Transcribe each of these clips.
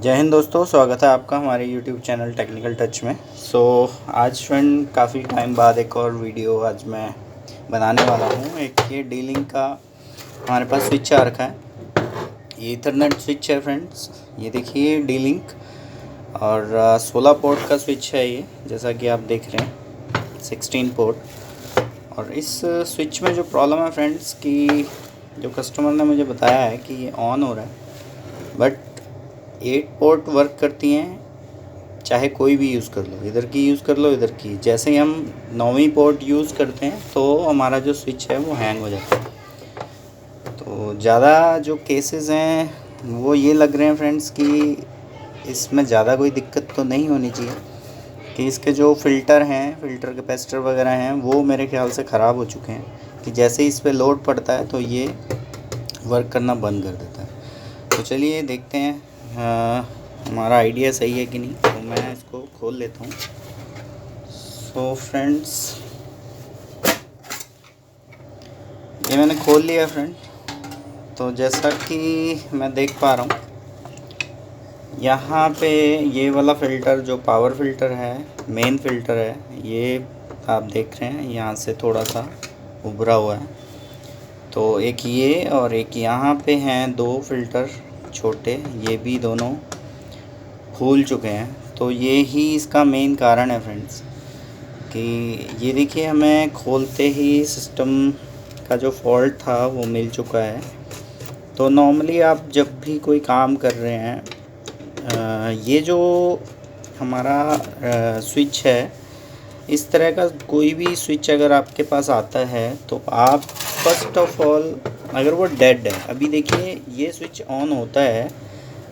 जय हिंद दोस्तों, स्वागत है आपका हमारे YouTube चैनल टेक्निकल टच में। आज फ्रेंड काफ़ी टाइम बाद एक और वीडियो आज मैं बनाने वाला हूँ। एक ये डीलिंक का हमारे पास स्विच आ रखा है, ये ईथरनेट स्विच है फ्रेंड्स। ये देखिए डीलिंक और 16 पोर्ट का स्विच है ये, जैसा कि आप देख रहे हैं 16 पोर्ट। और इस स्विच में जो प्रॉब्लम है फ्रेंड्स कि जो कस्टमर ने मुझे बताया है कि ये ऑन हो रहा है, बट 8 पोर्ट वर्क करती हैं, चाहे कोई भी यूज़ कर लो, इधर की यूज़ कर लो इधर की। जैसे ही हम 9वीं पोर्ट यूज़ करते हैं तो हमारा जो स्विच है वो हैंग हो जाता है। तो ज़्यादा जो केसेस हैं वो ये लग रहे हैं फ्रेंड्स कि इसमें ज़्यादा कोई दिक्कत तो नहीं होनी चाहिए, कि इसके जो फ़िल्टर हैं, फ़िल्टर कैपेसिटर वगैरह हैं, वो मेरे ख्याल से ख़राब हो चुके हैं कि जैसे ही इस पर लोड पड़ता है तो ये वर्क करना बंद कर देता है। तो चलिए देखते हैं हमारा आइडिया सही है कि नहीं। तो मैं इसको खोल लेता हूँ। सो फ्रेंड्स, ये मैंने खोल लिया फ्रेंड। तो जैसा कि मैं देख पा रहा हूँ यहाँ पे ये वाला फ़िल्टर जो पावर फ़िल्टर है, मेन फ़िल्टर है, ये आप देख रहे हैं यहाँ से थोड़ा सा उभरा हुआ है। तो एक ये और एक यहाँ पे हैं 2 फ़िल्टर छोटे, ये भी दोनों फूल चुके हैं। तो ये ही इसका मेन कारण है फ्रेंड्स कि ये देखिए हमें खोलते ही सिस्टम का जो फॉल्ट था वो मिल चुका है। तो नॉर्मली आप जब भी कोई काम कर रहे हैं, ये जो हमारा स्विच है, इस तरह का कोई भी स्विच अगर आपके पास आता है तो आप फर्स्ट ऑफ ऑल, अगर वो डेड है, अभी देखिए ये स्विच ऑन होता है,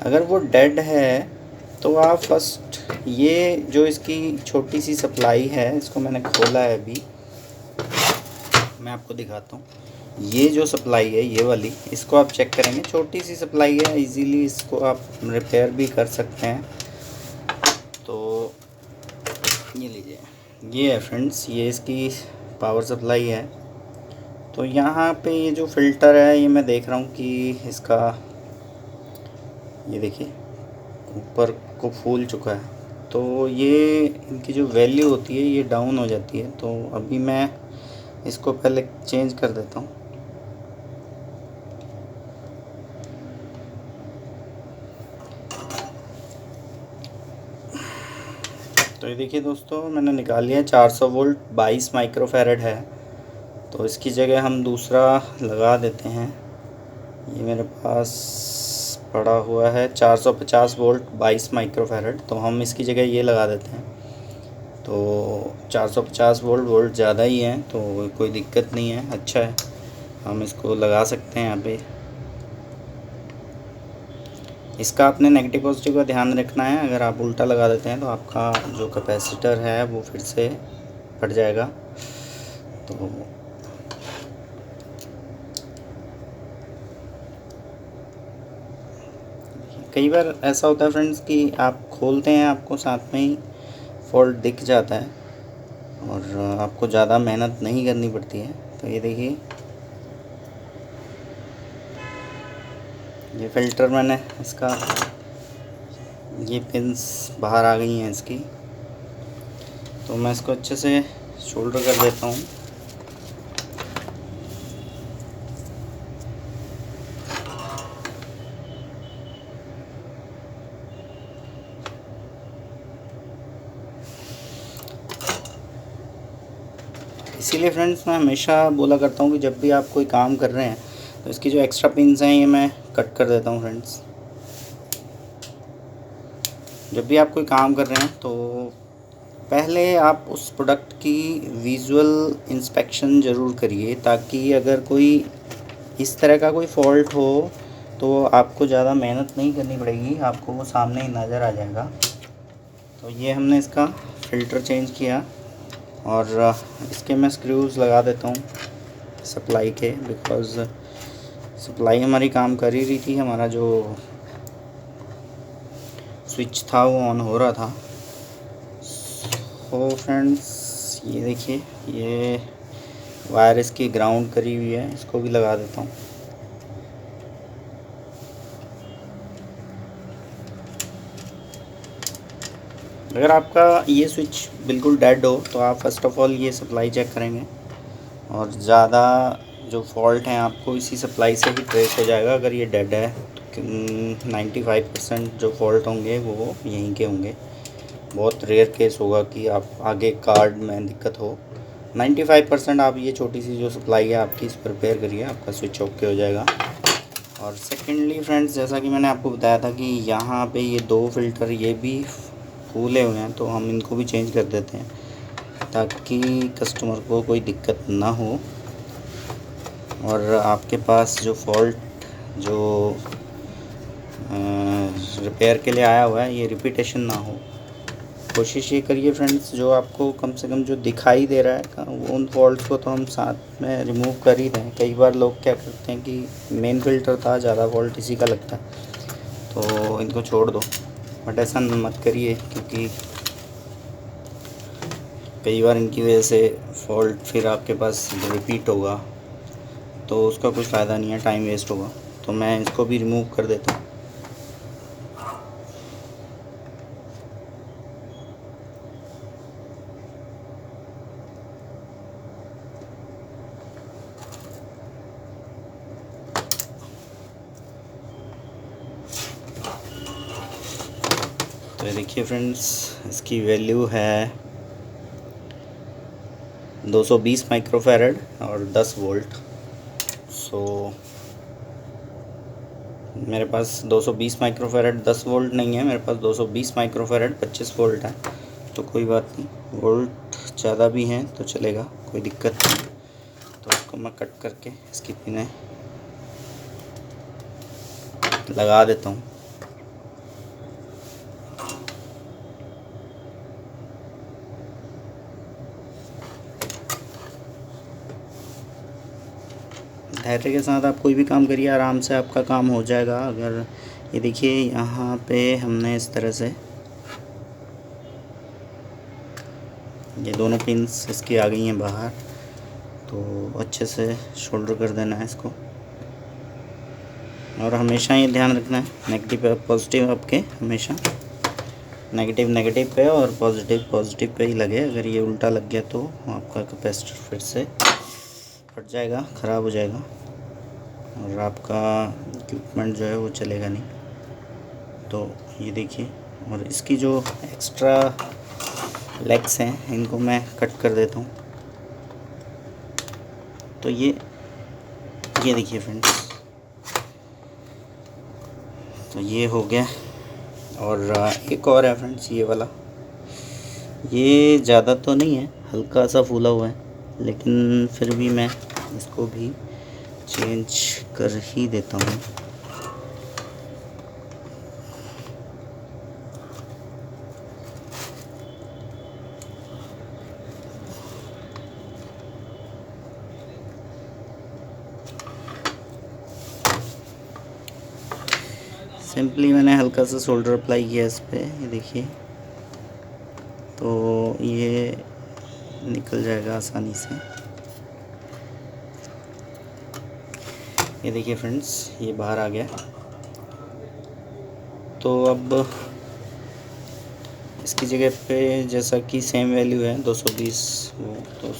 अगर वो डेड है तो आप फर्स्ट ये जो इसकी छोटी सी सप्लाई है, इसको मैंने खोला है अभी, मैं आपको दिखाता हूँ। ये जो सप्लाई है ये वाली, इसको आप चेक करेंगे, छोटी सी सप्लाई है, इजीली इसको आप रिपेयर भी कर सकते हैं। तो ये लीजिए, ये है फ्रेंड्स, ये इसकी पावर सप्लाई है। तो यहाँ पे ये जो फ़िल्टर है, ये मैं देख रहा हूँ कि इसका, ये देखिए ऊपर को फूल चुका है। तो ये इनकी जो वैल्यू होती है ये डाउन हो जाती है। तो अभी मैं इसको पहले चेंज कर देता हूँ। तो ये देखिए दोस्तों, मैंने निकाल लिया 400 वोल्ट 22 माइक्रोफैरड है। तो इसकी जगह हम दूसरा लगा देते हैं। ये मेरे पास पड़ा हुआ है 450 वोल्ट 22 माइक्रोफैरड, तो हम इसकी जगह ये लगा देते हैं। तो 450 वोल्ट ज़्यादा ही है, तो कोई दिक्कत नहीं है, अच्छा है, हम इसको लगा सकते हैं यहाँ पे। इसका अपने नेगेटिव पॉजिटिव का ध्यान रखना है, अगर आप उल्टा लगा देते हैं तो आपका जो कैपेसिटर है वो फिर से फट जाएगा। तो कई बार ऐसा होता है फ्रेंड्स कि आप खोलते हैं, आपको साथ में ही फॉल्ट दिख जाता है और आपको ज़्यादा मेहनत नहीं करनी पड़ती है। तो ये देखिए, ये फ़िल्टर मैंने इसका, ये पिंस बाहर आ गई हैं इसकी, तो मैं इसको अच्छे से शोल्डर कर देता हूँ। इसीलिए फ्रेंड्स मैं हमेशा बोला करता हूँ कि जब भी आप कोई काम कर रहे हैं तो इसकी जो एक्स्ट्रा पिंस हैं ये मैं कट कर देता हूँ फ्रेंड्स। जब भी आप कोई काम कर रहे हैं तो पहले आप उस प्रोडक्ट की विजुअल इंस्पेक्शन ज़रूर करिए, ताकि अगर कोई इस तरह का कोई फॉल्ट हो तो आपको ज़्यादा मेहनत नहीं करनी पड़ेगी, आपको वो सामने ही नज़र आ जाएगा। तो ये हमने इसका फ़िल्टर चेंज किया और इसके मैं स्क्रूज़ लगा देता हूँ सप्लाई के, बिकॉज़ सप्लाई हमारी काम कर ही रही थी, हमारा जो स्विच था वो ऑन हो रहा था। तो फ्रेंड्स ये देखिए, ये वायर इसकी ग्राउंड करी हुई है, इसको भी लगा देता हूँ। अगर आपका ये स्विच बिल्कुल डेड हो तो आप फर्स्ट ऑफ ऑल ये सप्लाई चेक करेंगे, और ज़्यादा जो फॉल्ट हैं आपको इसी सप्लाई से ही ट्रेस हो जाएगा। अगर ये डेड है तो 95% जो फॉल्ट होंगे वो यहीं के होंगे। बहुत रेयर केस होगा कि आप आगे कार्ड में दिक्कत हो। 95% आप ये छोटी सी जो सप्लाई है आपकी इस पर रिपेयर करिए, आपका स्विच ओके हो जाएगा। और सेकेंडली फ्रेंड्स, जैसा कि मैंने आपको बताया था कि यहाँ पे ये 2 फ़िल्टर ये भी फूले हुए हैं, तो हम इनको भी चेंज कर देते हैं ताकि कस्टमर को कोई दिक्कत ना हो और आपके पास जो फॉल्ट जो रिपेयर के लिए आया हुआ है ये रिपीटेशन ना हो। कोशिश ये करिए फ्रेंड्स, जो आपको कम से कम जो दिखाई दे रहा है वो उन फॉल्ट्स को तो हम साथ में रिमूव कर ही दें। कई बार लोग क्या करते हैं कि मेन फ़िल्टर था, ज़्यादा फॉल्ट इसी का लगता है तो इनको छोड़ दो, बट ऐसा मत करिए क्योंकि कई बार इनकी वजह से फॉल्ट फिर आपके पास रिपीट होगा तो उसका कोई फ़ायदा नहीं है, टाइम वेस्ट होगा। तो मैं इसको भी रिमूव कर देता हूँ। तो ये देखिए फ्रेंड्स, इसकी वैल्यू है 220 माइक्रोफैरड और 10 वोल्ट। सो मेरे पास 220 माइक्रोफैरड 10 वोल्ट नहीं है, मेरे पास 220 माइक्रोफैरड 25 वोल्ट है। तो कोई बात नहीं, वोल्ट ज़्यादा भी हैं तो चलेगा, कोई दिक्कत नहीं। तो उसको मैं कट करके इसकी पिनें लगा देता हूँ। धैर्य के साथ आप कोई भी काम करिए, आराम से आपका काम हो जाएगा। अगर ये देखिए यहाँ पे हमने इस तरह से ये दोनों पिंस इसकी आ गई हैं बाहर, तो अच्छे से शोल्डर कर देना है इसको। और हमेशा ये ध्यान रखना है नेगेटिव पॉजिटिव आपके हमेशा नेगेटिव नेगेटिव पे और पॉजिटिव पॉजिटिव पे ही लगे। अगर ये उल्टा लग गया तो आपका कैपेसिटर फिर से फट जाएगा, ख़राब हो जाएगा और आपका इक्विपमेंट जो है वो चलेगा नहीं। तो ये देखिए, और इसकी जो एक्स्ट्रा लेग्स हैं इनको मैं कट कर देता हूँ। तो ये देखिए फ्रेंड्स, तो ये हो गया। और एक और है फ्रेंड्स, ये वाला, ये ज़्यादा तो नहीं है, हल्का सा फूला हुआ है, लेकिन फिर भी मैं इसको भी चेंज कर ही देता हूँ। सिंपली मैंने हल्का सा सोल्डर अप्लाई किया इस पे, ये देखिए, तो ये निकल जाएगा आसानी से। ये देखिए फ्रेंड्स, ये बाहर आ गया। तो अब इसकी जगह पे जैसा कि सेम वैल्यू है 220, वो तो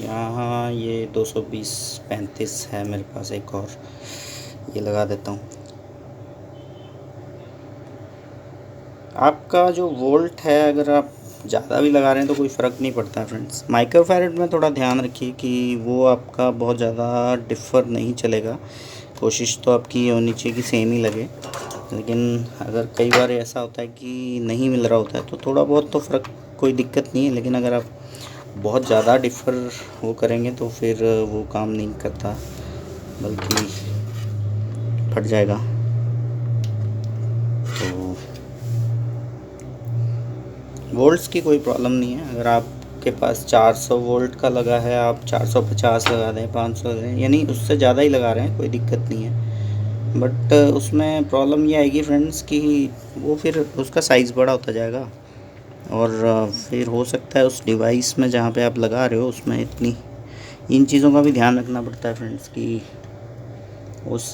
यहाँ ये 220/35 है मेरे पास एक और, ये लगा देता हूँ। आपका जो वोल्ट है अगर आप ज़्यादा भी लगा रहे हैं तो कोई फ़र्क नहीं पड़ता है फ्रेंड्स। माइक्रोफैरड में थोड़ा ध्यान रखिए कि वो आपका बहुत ज़्यादा डिफ़र नहीं चलेगा। कोशिश तो आपकी होनी चाहिए कि सेम ही लगे, लेकिन अगर कई बार ऐसा होता है कि नहीं मिल रहा होता है तो थोड़ा बहुत तो फ़र्क कोई दिक्कत नहीं है। लेकिन अगर आप बहुत ज़्यादा डिफ़र वो करेंगे तो फिर वो काम नहीं करता, बल्कि फट जाएगा। तो वोल्ट्स की कोई प्रॉब्लम नहीं है। अगर आपके पास 400 वोल्ट का लगा है, आप 450 लगा दें, 500 लगा दें, यानी उससे ज़्यादा ही लगा रहे हैं, कोई दिक्कत नहीं है। बट उसमें प्रॉब्लम ये आएगी फ्रेंड्स कि वो फिर उसका साइज़ बड़ा होता जाएगा और फिर हो सकता है उस डिवाइस में जहाँ पे आप लगा रहे हो उसमें इन चीज़ों का भी ध्यान रखना पड़ता है फ्रेंड्स कि उस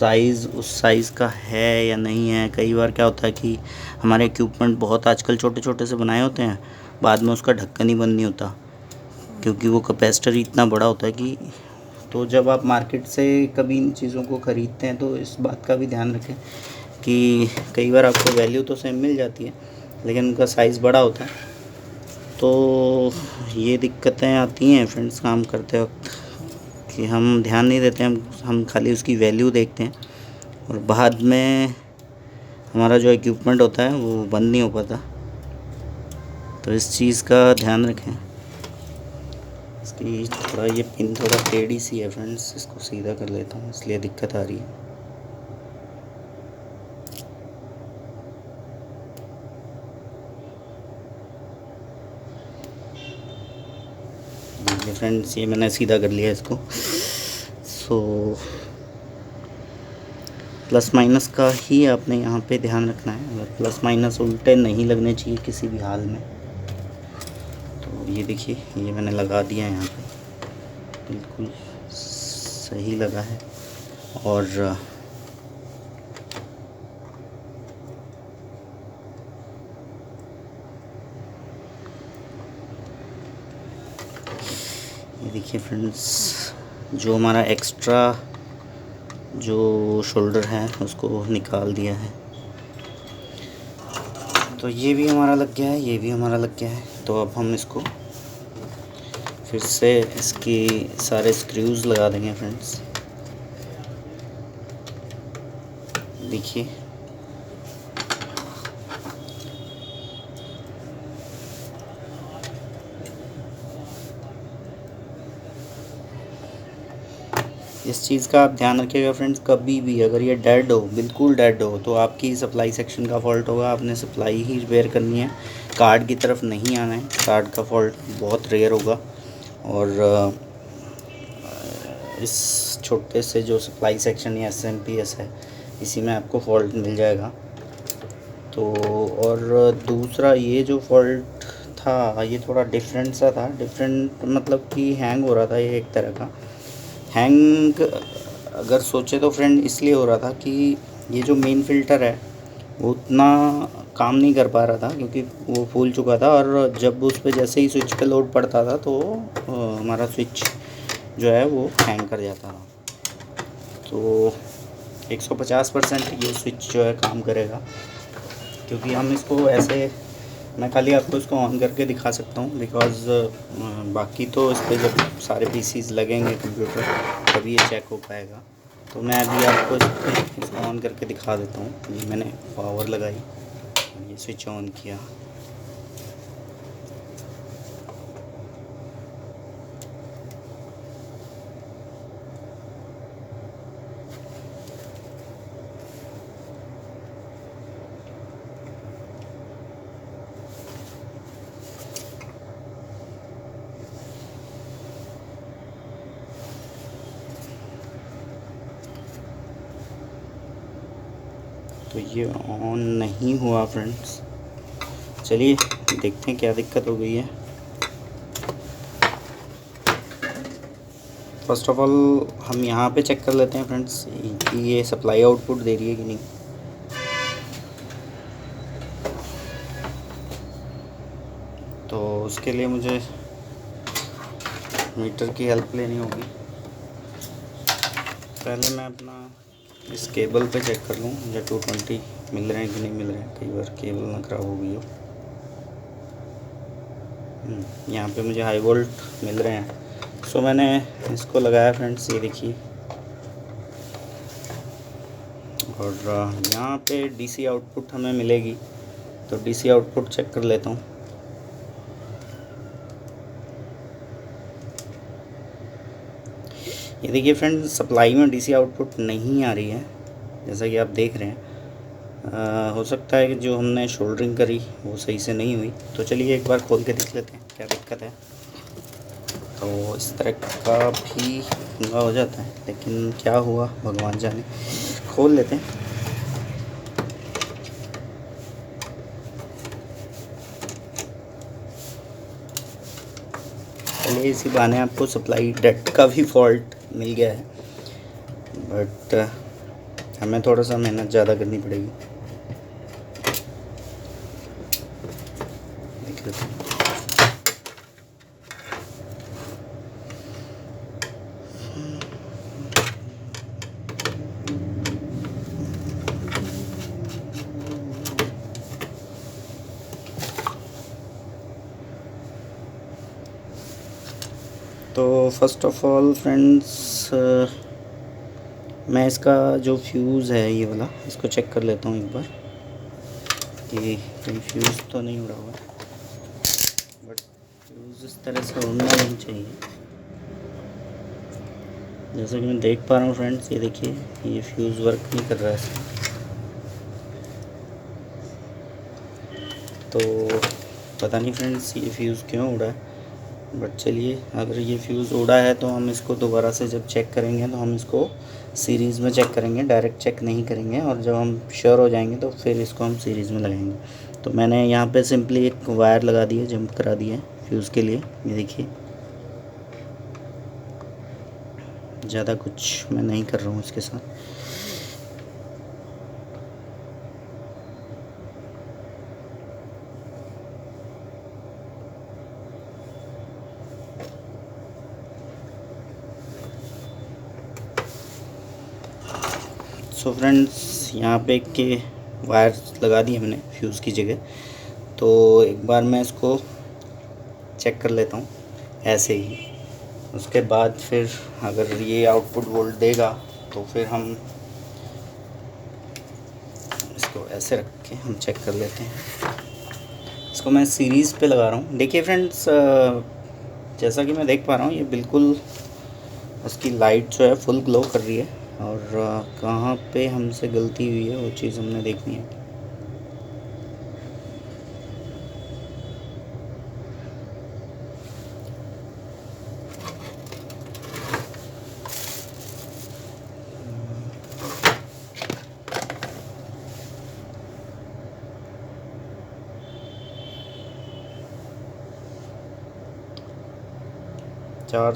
साइज़ का है या नहीं है। कई बार क्या होता है कि हमारे इक्विपमेंट बहुत आजकल छोटे छोटे से बनाए होते हैं, बाद में उसका ढक्कन ही बंद नहीं होता क्योंकि वो कैपेसिटर इतना बड़ा होता है कि। तो जब आप मार्केट से कभी इन चीज़ों को ख़रीदते हैं तो इस बात का भी ध्यान रखें कि कई बार आपको वैल्यू तो सेम मिल जाती है लेकिन उनका साइज़ बड़ा होता है, तो ये दिक्कतें आती हैं फ्रेंड्स काम करते वक्त कि हम ध्यान नहीं देते, हम खाली उसकी वैल्यू देखते हैं और बाद में हमारा जो इक्विपमेंट होता है वो बंद नहीं हो पाता। तो इस चीज़ का ध्यान रखें। इसकी थोड़ा ये पिन थोड़ा टेढ़ी सी है फ्रेंड्स, इसको सीधा कर लेता हूँ इसलिए दिक्कत आ रही है। देखिए फ्रेंड्स, ये मैंने सीधा कर लिया इसको। सो प्लस माइनस का ही आपने यहाँ पे ध्यान रखना है, और प्लस माइनस उल्टे नहीं लगने चाहिए किसी भी हाल में। तो ये देखिए, ये मैंने लगा दिया है यहाँ पे, बिल्कुल सही लगा है। और ये देखिए फ्रेंड्स, जो हमारा एक्स्ट्रा जो शोल्डर है उसको निकाल दिया है। तो ये भी हमारा लग गया है, ये भी हमारा लग गया है। तो अब हम इसको फिर से इसकी सारे स्क्रूज लगा देंगे फ्रेंड्स। देखिए इस चीज़ का आप ध्यान रखिएगा फ्रेंड्स, कभी भी अगर ये डेड हो, बिल्कुल डेड हो, तो आपकी सप्लाई सेक्शन का फॉल्ट होगा। आपने सप्लाई ही रिपेयर करनी है, कार्ड की तरफ नहीं आना है। कार्ड का फॉल्ट बहुत रेयर होगा और इस छोटे से जो सप्लाई सेक्शन या SMPS है, इसी में आपको फॉल्ट मिल जाएगा। तो और दूसरा ये जो फॉल्ट था ये थोड़ा डिफरेंट सा था, डिफरेंट मतलब कि हैंग हो रहा था। ये एक तरह का हैंग अगर सोचे तो फ्रेंड इसलिए हो रहा था कि ये जो मेन फ़िल्टर है वो उतना काम नहीं कर पा रहा था क्योंकि वो फूल चुका था, और जब उस पर जैसे ही स्विच पे लोड पड़ता था तो हमारा स्विच जो है वो हैंग कर जाता था। तो 150% ये स्विच जो है काम करेगा, क्योंकि हम इसको ऐसे, मैं खाली आपको इसको ऑन करके दिखा सकता हूँ बिकॉज़ बाकी तो इस पर जब सारे पीसीज लगेंगे कंप्यूटर तभी ये चेक हो पाएगा। तो मैं अभी आपको इसको ऑन करके दिखा देता हूँ। ये मैंने पावर लगाई, ये स्विच ऑन किया, तो ये ऑन नहीं हुआ फ्रेंड्स। चलिए देखते हैं क्या दिक्कत हो गई है। फर्स्ट ऑफ ऑल हम यहाँ पे चेक कर लेते हैं फ्रेंड्स कि ये सप्लाई आउटपुट दे रही है कि नहीं। तो उसके लिए मुझे मीटर की हेल्प लेनी होगी। पहले मैं अपना इस केबल पे चेक कर लूँ मुझे 220 मिल रहे हैं कि नहीं मिल रहे हैं। कई बार केबल ना ख़राब हो गई हो। यहाँ पे मुझे हाई वोल्ट मिल रहे हैं। सो मैंने इसको लगाया फ्रेंड्स, ये देखिए। और यहाँ पे DC आउटपुट हमें मिलेगी, तो DC आउटपुट चेक कर लेता हूँ। ये देखिए फ्रेंड्स, सप्लाई में DC आउटपुट नहीं आ रही है जैसा कि आप देख रहे हैं। हो सकता है कि जो हमने शोल्डरिंग करी वो सही से नहीं हुई। तो चलिए एक बार खोल के देख लेते हैं क्या दिक्कत है। तो इस तरह का भी पंगा हो जाता है, लेकिन क्या हुआ भगवान जाने। खोल लेते हैं। चलिए इसी बहाने आपको सप्लाई डेट का भी फॉल्ट मिल गया है, बट हमें थोड़ा सा मेहनत ज़्यादा करनी पड़ेगी। देख लेते हैं। तो फर्स्ट ऑफ ऑल फ्रेंड्स, मैं इसका जो फ्यूज़ है ये वाला, इसको चेक कर लेता हूँ एक बार कि कहीं फ्यूज़ तो नहीं उड़ा हुआ, बट फ्यूज़ इस तरह से उड़ना नहीं चाहिए। जैसा कि मैं देख पा रहा हूँ फ्रेंड्स, ये देखिए ये फ्यूज़ वर्क नहीं कर रहा है इसका। तो पता नहीं फ्रेंड्स ये फ्यूज़ क्यों उड़ा है, बट चलिए, अगर ये फ्यूज़ उड़ा है तो हम इसको दोबारा से जब चेक करेंगे तो हम इसको सीरीज़ में चेक करेंगे, डायरेक्ट चेक नहीं करेंगे। और जब हम श्योर हो जाएंगे तो फिर इसको हम सीरीज़ में लगाएंगे। तो मैंने यहाँ पे सिंपली एक वायर लगा दी है, जंप करा दी है फ्यूज़ के लिए। ये देखिए, ज़्यादा कुछ मैं नहीं कर रहा हूँ इसके साथ। सो फ्रेंड्स, यहाँ पे के वायर लगा दिए मैंने फ्यूज़ की जगह। तो एक बार मैं इसको चेक कर लेता हूँ ऐसे ही। उसके बाद फिर अगर ये आउटपुट वोल्ट देगा तो फिर हम इसको ऐसे रख के हम चेक कर लेते हैं। इसको मैं सीरीज़ पे लगा रहा हूँ। देखिए फ्रेंड्स, जैसा कि मैं देख पा रहा हूँ, ये बिल्कुल उसकी लाइट जो है फुल ग्लो कर रही है। और कहाँ पे हमसे गलती हुई है वो चीज़ हमने देखनी है। चार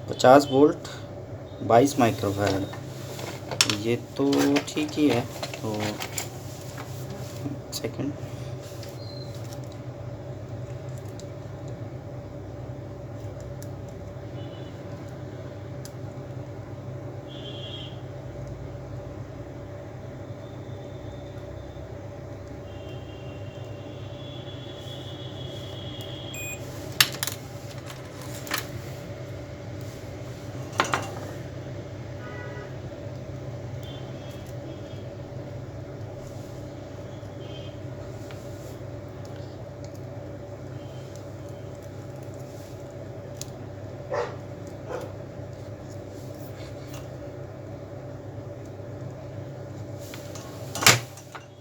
450 वोल्ट 22 माइक्रोफैरड, ये तो ठीक ही है। तो सेकंड,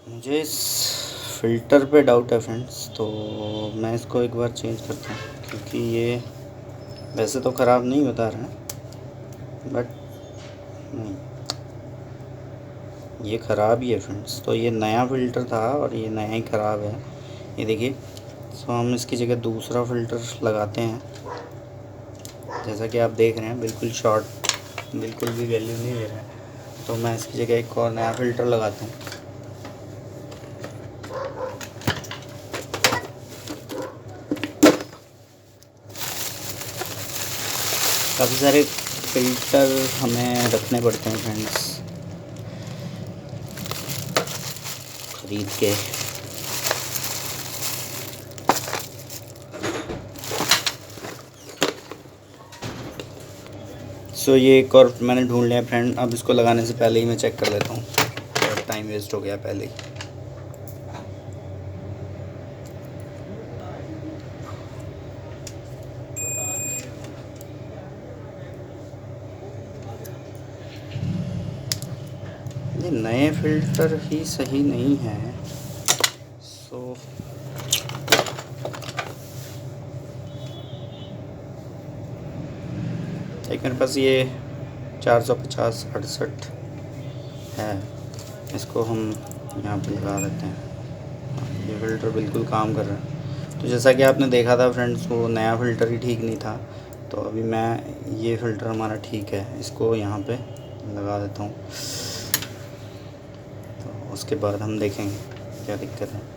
मुझे इस फ़िल्टर पे डाउट है फ्रेंड्स, तो मैं इसको एक बार चेंज करता हूँ। क्योंकि ये वैसे तो ख़राब नहीं बता रहा है, बट नहीं, ये ख़राब ही है फ्रेंड्स। तो ये नया फ़िल्टर था और ये नया ही ख़राब है, ये देखिए। तो हम इसकी जगह दूसरा फ़िल्टर लगाते हैं। जैसा कि आप देख रहे हैं, बिल्कुल शॉर्ट, बिल्कुल भी वैल्यू नहीं दे रहा है। तो मैं इसकी जगह एक और नया फ़िल्टर लगाता हूँ। काफ़ी सारे फ़िल्टर हमें रखने पड़ते हैं फ्रेंड्स ख़रीद के। सो ये एक और मैंने ढूंढ लिया फ्रेंड। अब इसको लगाने से पहले ही मैं चेक कर लेता हूँ, और टाइम वेस्ट हो गया पहले ही। ये नए फ़िल्टर ही सही नहीं है। सो एक मेरे पास ये 450/68 है, इसको हम यहाँ पे लगा देते हैं। ये फ़िल्टर बिल्कुल काम कर रहा है। तो जैसा कि आपने देखा था फ्रेंड्स, वो नया फ़िल्टर ही ठीक नहीं था। तो अभी मैं, ये फ़िल्टर हमारा ठीक है, इसको यहाँ पे लगा देता हूँ, तो उसके बाद हम देखेंगे क्या दिक्कत है।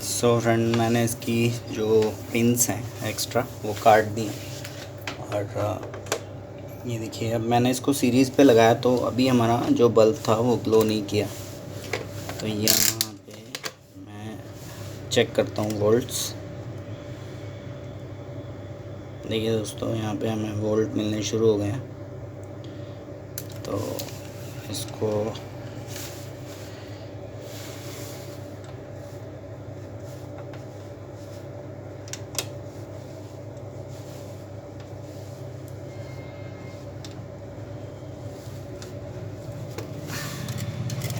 सो फ्रेंड, मैंने इसकी जो पिंस हैं एक्स्ट्रा वो काट दी हैं। और ये देखिए, अब मैंने इसको सीरीज़ पे लगाया तो अभी हमारा जो बल्ब था वो ग्लो नहीं किया। तो यहाँ पे मैं चेक करता हूँ वोल्ट्स। देखिए दोस्तों, यहाँ पे हमें वोल्ट मिलने शुरू हो गए हैं। तो इसको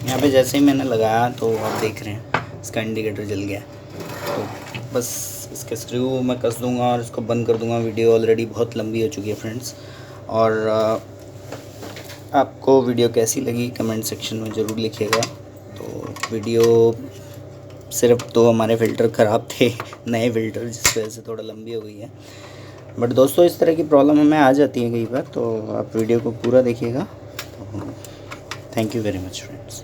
यहाँ पे जैसे ही मैंने लगाया तो आप देख रहे हैं इसका इंडिकेटर जल गया। तो बस इसके स्क्रू मैं कस दूंगा और इसको बंद कर दूंगा। वीडियो ऑलरेडी बहुत लंबी हो चुकी है फ्रेंड्स। और आपको वीडियो कैसी लगी कमेंट सेक्शन में ज़रूर लिखिएगा। तो वीडियो सिर्फ तो हमारे फ़िल्टर ख़राब थे, नए फ़िल्टर, जिस वजह से थोड़ा लंबी हो गई है। बट दोस्तों, इस तरह की प्रॉब्लम हमें आ जाती है कई बार, तो आप वीडियो को पूरा देखिएगा। तो thank you very much friends.